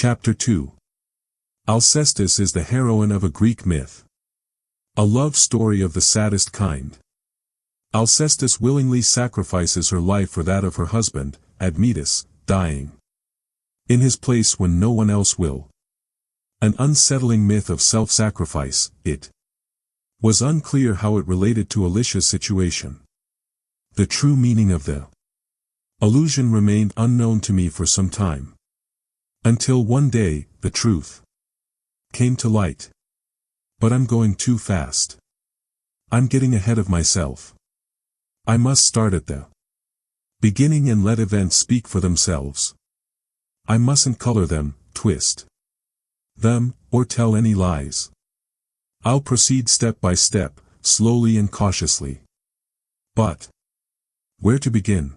Chapter 2. Alcestis is the heroine of a Greek myth. A love story of the saddest kind. Alcestis willingly sacrifices her life for that of her husband, Admetus, dying in his place when no one else will. An unsettling myth of self-sacrifice. It was unclear how it related to Alicia's situation. The true meaning of the allusion remained unknown to me for some time. Until one day, the truth came to light. But I'm going too fast. I'm getting ahead of myself. I must start at the beginning and let events speak for themselves. I mustn't color them, twist them, or tell any lies. I'll proceed step by step, slowly and cautiously. But where to begin?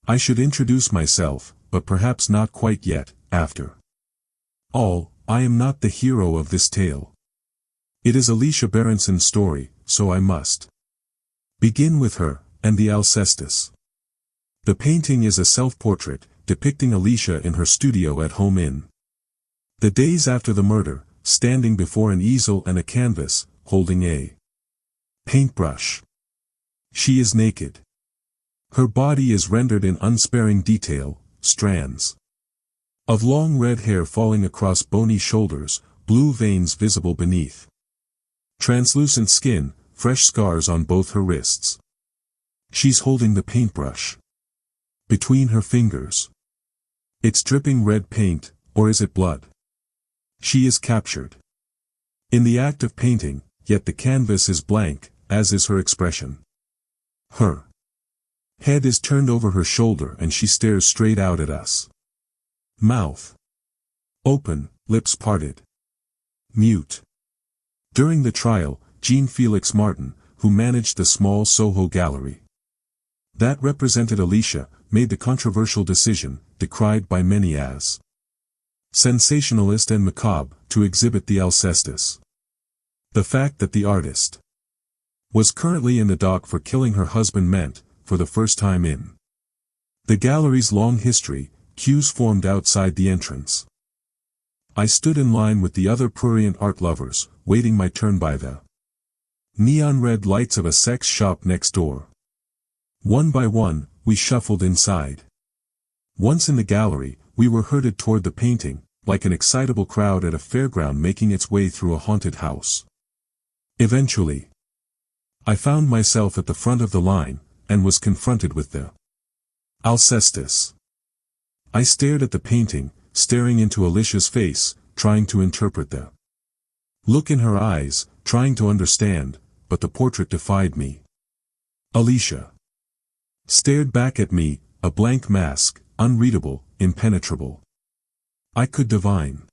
I should introduce myself, but perhaps not quite yet. After all, I am not the hero of this tale. It is Alicia Berenson's story, so I must begin with her, and the Alcestis. The painting is a self-portrait, depicting Alicia in her studio at home in the days after the murder, standing before an easel and a canvas, holding a paintbrush. She is naked. Her body is rendered in unsparing detail, strands of long red hair falling across bony shoulders, blue veins visible beneath translucent skin, fresh scars on both her wrists. She's holding the paintbrush between her fingers. It's dripping red paint, or is it blood? She is captured in the act of painting, yet the canvas is blank, as is her expression. Her head is turned over her shoulder and she stares straight out at us. Mouth open, lips parted. Mute. During the trial, Jean Felix Martin, who managed the small Soho gallery that represented Alicia, made the controversial decision, decried by many as sensationalist and macabre, to exhibit the Alcestis. The fact that the artist was currently in the dock for killing her husband meant, for the first time in the gallery's long history, queues formed outside the entrance. I stood in line with the other prurient art lovers, waiting my turn by the neon red lights of a sex shop next door. One by one, we shuffled inside. Once in the gallery, we were herded toward the painting, like an excitable crowd at a fairground making its way through a haunted house. Eventually, I found myself at the front of the line, and was confronted with the Alcestis. I stared at the painting, staring into Alicia's face, trying to interpret the look in her eyes, trying to understand, but the portrait defied me. Alicia stared back at me, a blank mask, unreadable, impenetrable. I could divine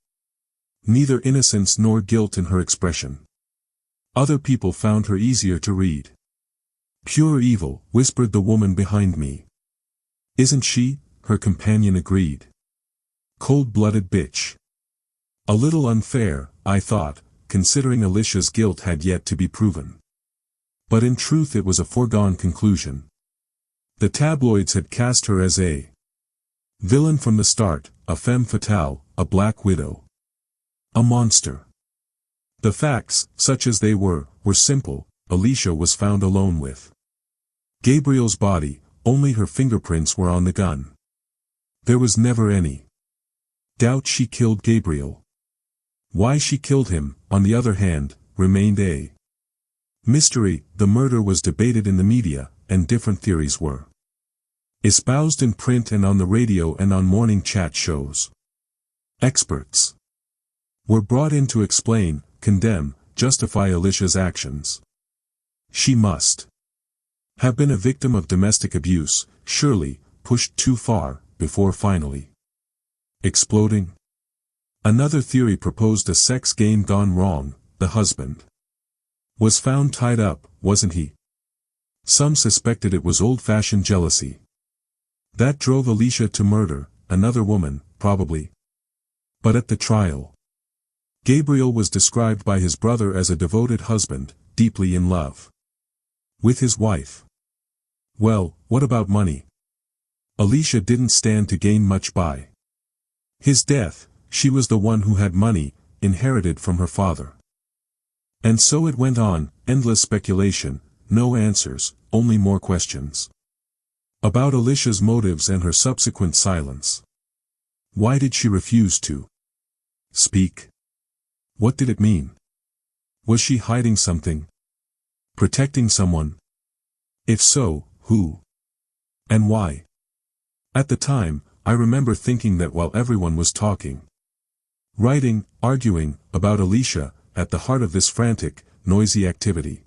neither innocence nor guilt in her expression. Other people found her easier to read. Pure evil, whispered the woman behind me. Isn't she? Her companion agreed. Cold-blooded bitch. A little unfair, I thought, considering Alicia's guilt had yet to be proven. But in truth it was a foregone conclusion. The tabloids had cast her as a villain from the start, a femme fatale, a black widow. A monster. The facts, such as they were simple. Alicia was found alone with Gabriel's body, only her fingerprints were on the gun. There was never any doubt she killed Gabriel. Why she killed him, on the other hand, remained a mystery. The murder was debated in the media, and different theories were espoused in print and on the radio and on morning chat shows. Experts were brought in to explain, condemn, justify Alicia's actions. She must have been a victim of domestic abuse, surely, pushed too far, before finally exploding. Another theory proposed a sex game gone wrong. The husband was found tied up, wasn't he? Some suspected it was old-fashioned jealousy that drove Alicia to murder another woman, probably. But at the trial, Gabriel was described by his brother as a devoted husband, deeply in love with his wife. Well, what about money? Alicia didn't stand to gain much by his death. She was the one who had money, inherited from her father. And so it went on, endless speculation, no answers, only more questions. About Alicia's motives and her subsequent silence. Why did she refuse to speak? What did it mean? Was she hiding something? Protecting someone? If so, who? And why? At the time, I remember thinking that while everyone was talking, writing, arguing, about Alicia, at the heart of this frantic, noisy activity,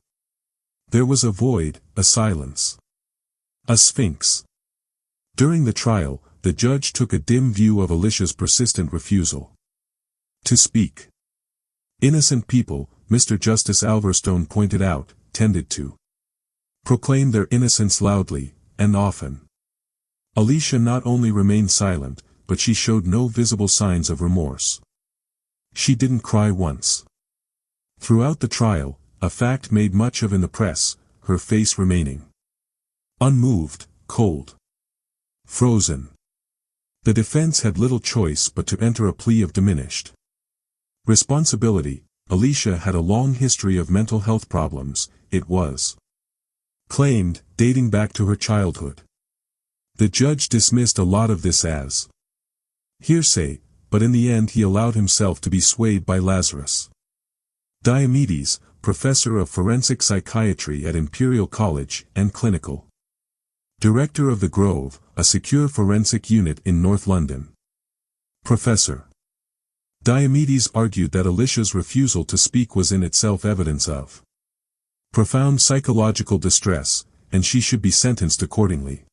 there was a void, a silence. A sphinx. During the trial, the judge took a dim view of Alicia's persistent refusal to speak. Innocent people, Mr. Justice Alverstone pointed out, tended to proclaim their innocence loudly, and often. Alicia not only remained silent, but she showed no visible signs of remorse. She didn't cry once. Throughout the trial, a fact made much of in the press, her face remaining unmoved, cold, frozen. The defense had little choice but to enter a plea of diminished responsibility. Alicia had a long history of mental health problems, it was claimed, dating back to her childhood. The judge dismissed a lot of this as hearsay, but in the end he allowed himself to be swayed by Lazarus Diomedes, professor of forensic psychiatry at Imperial College and clinical director of the Grove, a secure forensic unit in North London. Professor Diomedes argued that Alicia's refusal to speak was in itself evidence of profound psychological distress, and she should be sentenced accordingly.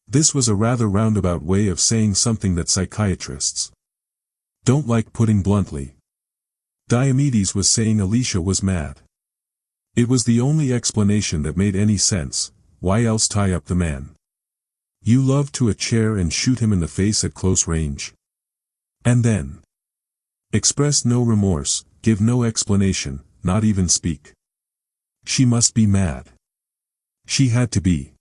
This was a rather roundabout way of saying something that psychiatrists don't like putting bluntly. Diomedes was saying Alicia was mad. It was the only explanation that made any sense. Why else tie up the man you love to a chair and shoot him in the face at close range? And then express no remorse, give no explanation, not even speak. She must be mad. She had to be.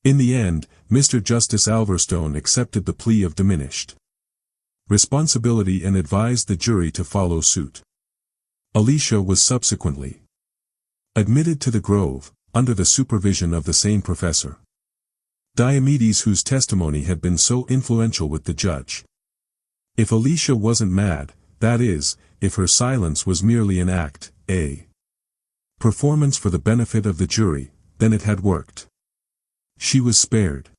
In the end, Mr. Justice Alverstone accepted the plea of diminished responsibility and advised the jury to follow suit. Alicia was subsequently admitted to the Grove, under the supervision of the same professor Diomedes, whose testimony had been so influential with the judge. If Alicia wasn't mad, that is, if her silence was merely an act, a performance for the benefit of the jury, then it had worked. She was spared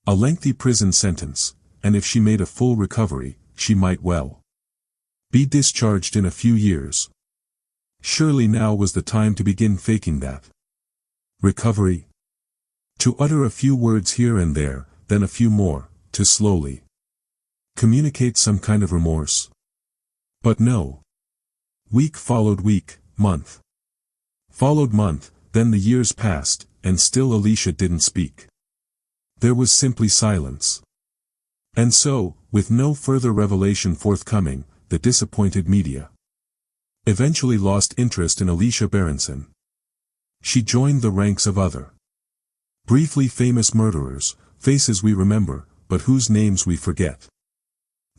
a lengthy prison sentence, and if she made a full recovery, she might well be discharged in a few years. Surely now was the time to begin faking that recovery. To utter a few words here and there, then a few more, to slowly communicate some kind of remorse. But no. Week followed week, month followed month, then the years passed, and still Alicia didn't speak. There was simply silence. And so, with no further revelation forthcoming, the disappointed media eventually lost interest in Alicia Berenson. She joined the ranks of other briefly famous murderers, faces we remember, but whose names we forget.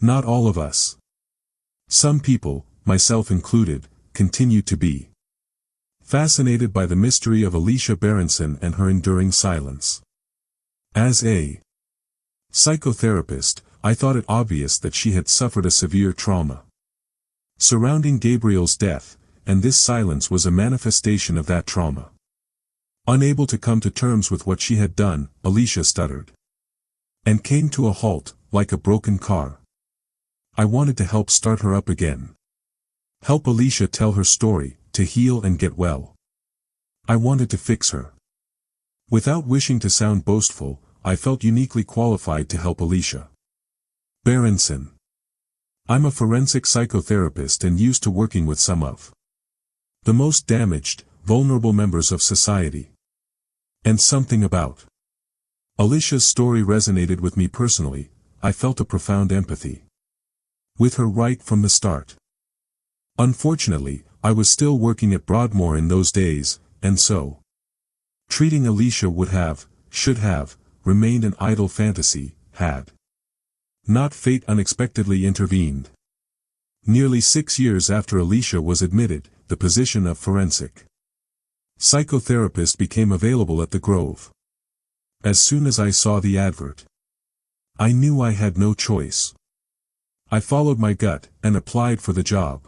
Not all of us. Some people, myself included, continue to be fascinated by the mystery of Alicia Berenson and her enduring silence. As a psychotherapist, I thought it obvious that she had suffered a severe trauma surrounding Gabriel's death, and this silence was a manifestation of that trauma. Unable to come to terms with what she had done, Alicia stuttered and came to a halt, like a broken car. I wanted to help start her up again. Help Alicia tell her story, to heal and get well. I wanted to fix her. Without wishing to sound boastful, I felt uniquely qualified to help Alicia Berenson. I'm a forensic psychotherapist and used to working with some of the most damaged, vulnerable members of society. And something about Alicia's story resonated with me personally. I felt a profound empathy with her right from the start. Unfortunately, I was still working at Broadmoor in those days, and so treating Alicia should have, remained an idle fantasy, had Not fate unexpectedly intervened. Nearly 6 years after Alicia was admitted, the position of forensic psychotherapist became available at the Grove. As soon as I saw the advert, I knew I had no choice. I followed my gut, and applied for the job.